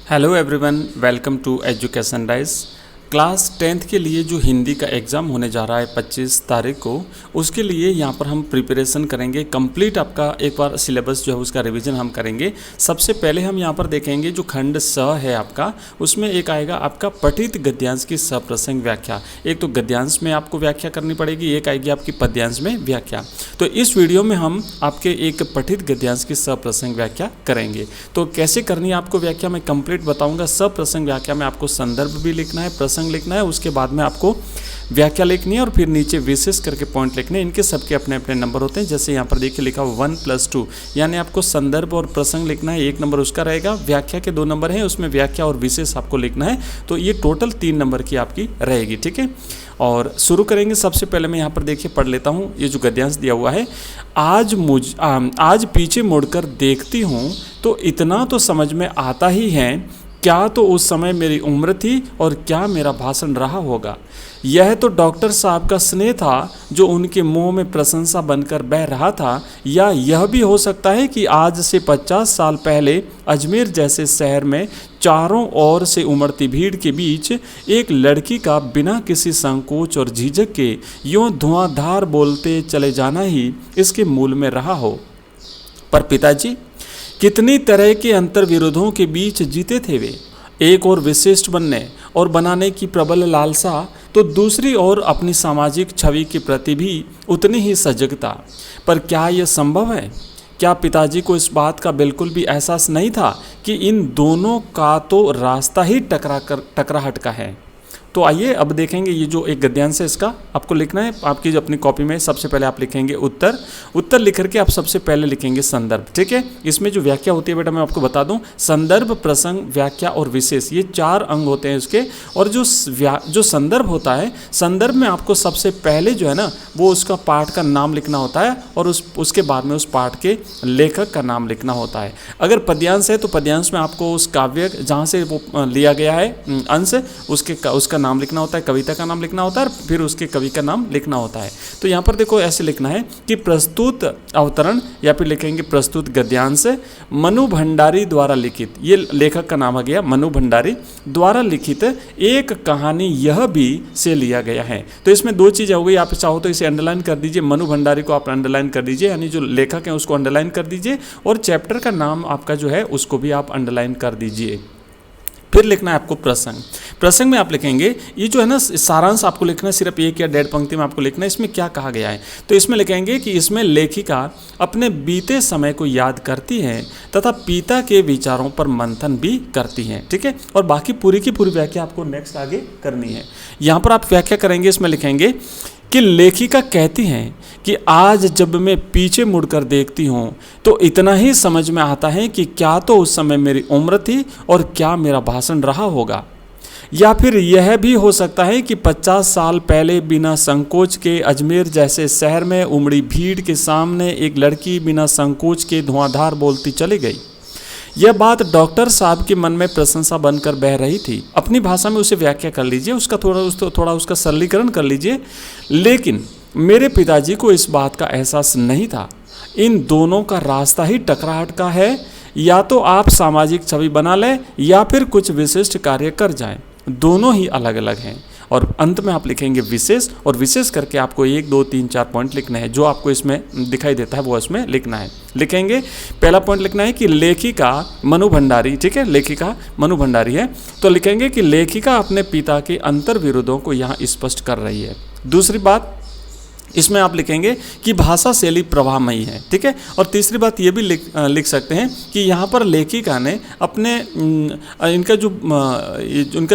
Hello everyone, welcome to education rise. Class 10th के लिए जो हिंदी का एग्ज़ाम होने जा रहा है 25 तारीख को, उसके लिए यहाँ पर हम प्रिपरेशन करेंगे। कंप्लीट आपका एक बार सिलेबस जो है उसका रिवीजन हम करेंगे। सबसे पहले हम यहाँ पर देखेंगे जो खंड स है आपका, उसमें एक आएगा आपका पठित गद्यांश की सप्रसंग व्याख्या। एक तो गद्यांश में आपको व्याख्या करनी पड़ेगी, एक आएगी आपकी पद्यांश में व्याख्या। तो इस वीडियो में हम आपके एक पठित गद्यांश की सप्रसंग व्याख्या करेंगे। तो कैसे करनी है आपको व्याख्या मैं कंप्लीट बताऊंगा। सप्रसंग व्याख्या में आपको संदर्भ भी लिखना है, प्रसंग लिखना है, उसके बाद में आपको व्याख्या लिखनी है और फिर नीचे विशेष करके पॉइंट लिखने हैं। इनके सबके अपने अपने नंबर होते हैं। जैसे यहाँ पर देखिए लिखा 1+2, यानी आपको संदर्भ और प्रसंग लिखना है, 1 नंबर उसका रहेगा। व्याख्या के 2 नंबर हैं, उसमें व्याख्या और विशेष आपको लिखना है। तो ये टोटल 3 नंबर की आपकी रहेगी, ठीक है। और शुरू करेंगे। सबसे पहले मैं यहाँ पर देखिए पढ़ लेता हूँ। ये जो गद्यांश दिया हुआ है, आज पीछे मुड़कर देखती हूँ तो इतना तो समझ में आता ही है, क्या तो उस समय मेरी उम्र थी और क्या मेरा भाषण रहा होगा। यह तो डॉक्टर साहब का स्नेह था जो उनके मुंह में प्रशंसा बनकर बह रहा था, या यह भी हो सकता है कि आज से 50 साल पहले अजमेर जैसे शहर में चारों ओर से उमड़ती भीड़ के बीच एक लड़की का बिना किसी संकोच और झिझक के यूं धुआंधार बोलते चले जाना ही इसके मूल में रहा हो। पर पिताजी कितनी तरह के अंतर विरोधों के बीच जीते थे वे। एक और विशिष्ट बनने और बनाने की प्रबल लालसा, तो दूसरी ओर अपनी सामाजिक छवि के प्रति भी उतनी ही सजगता। पर क्या यह संभव है? क्या पिताजी को इस बात का बिल्कुल भी एहसास नहीं था कि इन दोनों का तो रास्ता ही टकराहट का है? तो आइए अब देखेंगे। ये जो एक गद्यांश है इसका आपको लिखना है आपकी जो अपनी कॉपी में। सबसे पहले आप लिखेंगे उत्तर लिख करके आप सबसे पहले लिखेंगे संदर्भ, ठीक है। इसमें जो व्याख्या होती है बेटा मैं आपको बता दूं, संदर्भ, प्रसंग, व्याख्या और विशेष, ये 4 अंग होते हैं इसके। और जो संदर्भ होता है, संदर्भ में आपको सबसे पहले जो है ना वो उसका पाठ का नाम लिखना होता है और उसके बाद में उस पाठ के लेखक का नाम लिखना होता है। अगर पद्यांश है तो पद्यांश में आपको उस काव्य जहाँ से वो लिया गया है अंश, उसका नाम लिखना होता है, कविता का नाम लिखना होता है और फिर उसके कवि का नाम लिखना होता है। तो यहाँ पर देखो ऐसे लिखना है कि प्रस्तुत अवतरण, या फिर लिखेंगे प्रस्तुत गद्यांश मनु भंडारी द्वारा लिखित, ये लेखक का नाम आ गया मनु भंडारी द्वारा लिखित एक कहानी यह भी से लिया गया है। तो इसमें 2 चीज़ें हो गई। आप चाहो तो इसे अंडरलाइन कर दीजिए, मनु भंडारी को आप अंडरलाइन कर दीजिए, यानी जो लेखक है उसको अंडरलाइन कर दीजिए, और चैप्टर का नाम आपका जो है उसको भी आप अंडरलाइन कर दीजिए। फिर लिखना है आपको प्रसंग। प्रसंग में आप लिखेंगे, ये जो है ना सारांश आपको लिखना है, सिर्फ 1 या 1.5 पंक्ति में आपको लिखना है इसमें क्या कहा गया है। तो इसमें लिखेंगे कि इसमें लेखिका अपने बीते समय को याद करती है तथा पिता के विचारों पर मंथन भी करती हैं, ठीक है। और बाकी पूरी की पूरी व्याख्या आपको नेक्स्ट आगे करनी है। यहाँ पर आप व्याख्या करेंगे, इसमें लिखेंगे कि लेखिका कहती हैं कि आज जब मैं पीछे मुड़कर देखती हूँ तो इतना ही समझ में आता है कि क्या तो उस समय मेरी उम्र थी और क्या मेरा भाषण रहा होगा। या फिर यह भी हो सकता है कि 50 साल पहले बिना संकोच के अजमेर जैसे शहर में उमड़ी भीड़ के सामने एक लड़की बिना संकोच के धुआंधार बोलती चली गई। यह बात डॉक्टर साहब के मन में प्रशंसा बनकर बह रही थी। अपनी भाषा में उसे व्याख्या कर लीजिए, उसका थोड़ा उसका सरलीकरण कर लीजिए। लेकिन मेरे पिताजी को इस बात का एहसास नहीं था। इन दोनों का रास्ता ही टकराहट का है, या तो आप सामाजिक छवि बना लें या फिर कुछ विशिष्ट कार्य कर जाएं। दोनों ही अलग अलग हैं। और अंत में आप लिखेंगे विशेष, और विशेष करके आपको 1, 2, 3, 4 पॉइंट लिखने हैं। जो आपको इसमें दिखाई देता है वो इसमें लिखना है। लिखेंगे पहला पॉइंट लिखना है कि लेखिका मनु भंडारी, ठीक है, लेखिका मनु भंडारी है। तो लिखेंगे कि लेखिका अपने पिता के अंतर विरोधों को यहाँ स्पष्ट कर रही है। दूसरी बात इसमें आप लिखेंगे कि भाषा शैली प्रवाहमयी है, ठीक है। और तीसरी बात ये भी लिख सकते हैं कि यहाँ पर लेखिका ने अपने इनका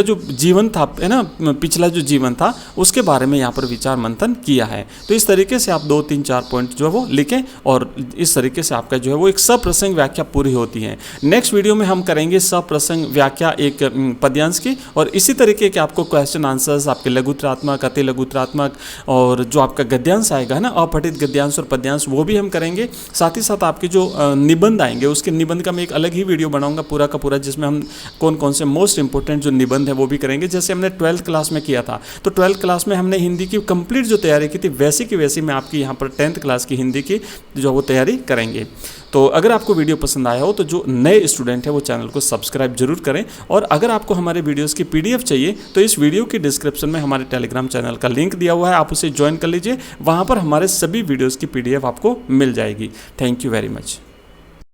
जो जीवन था है ना, पिछला जो जीवन था उसके बारे में यहाँ पर विचार मंथन किया है। तो इस तरीके से आप 2, 3, 4 पॉइंट जो है वो लिखें, और इस तरीके से आपका जो है वो एक सप्रसंग व्याख्या पूरी होती है। नेक्स्ट वीडियो में हम करेंगे सप्रसंग व्याख्या एक पद्यांश की, और इसी तरीके के आपको क्वेश्चन आंसर्स आपके लघुत्रात्मक, अति लघुत्रात्मक, और जो आपका गद्यांश आएगा ना अपठित गद्यांश और पद्यांश, वो भी हम करेंगे। साथ ही साथ आपके जो निबंध आएंगे उसके निबंध का मैं एक अलग ही वीडियो बनाऊंगा पूरा का पूरा, जिसमें हम कौन कौन से मोस्ट इंपोर्टेंट जो निबंध है वो भी करेंगे। जैसे हमने 12th क्लास में किया था, तो 12th क्लास में हमने हिंदी की कंप्लीट जो तैयारी की थी वैसी की वैसी मैं आपकी यहाँ पर 10th क्लास की हिंदी की जो वो तैयारी करेंगे। तो अगर आपको वीडियो पसंद आया हो तो जो नए स्टूडेंट है वो चैनल को सब्सक्राइब जरूर करें, और अगर आपको हमारे वीडियोज़ की PDF चाहिए तो इस वीडियो की डिस्क्रिप्शन में हमारे टेलीग्राम चैनल का लिंक दिया हुआ है, आप उसे ज्वाइन कर लीजिए, वहाँ पर हमारे सभी वीडियोज़ की PDF आपको मिल जाएगी। Thank you very much.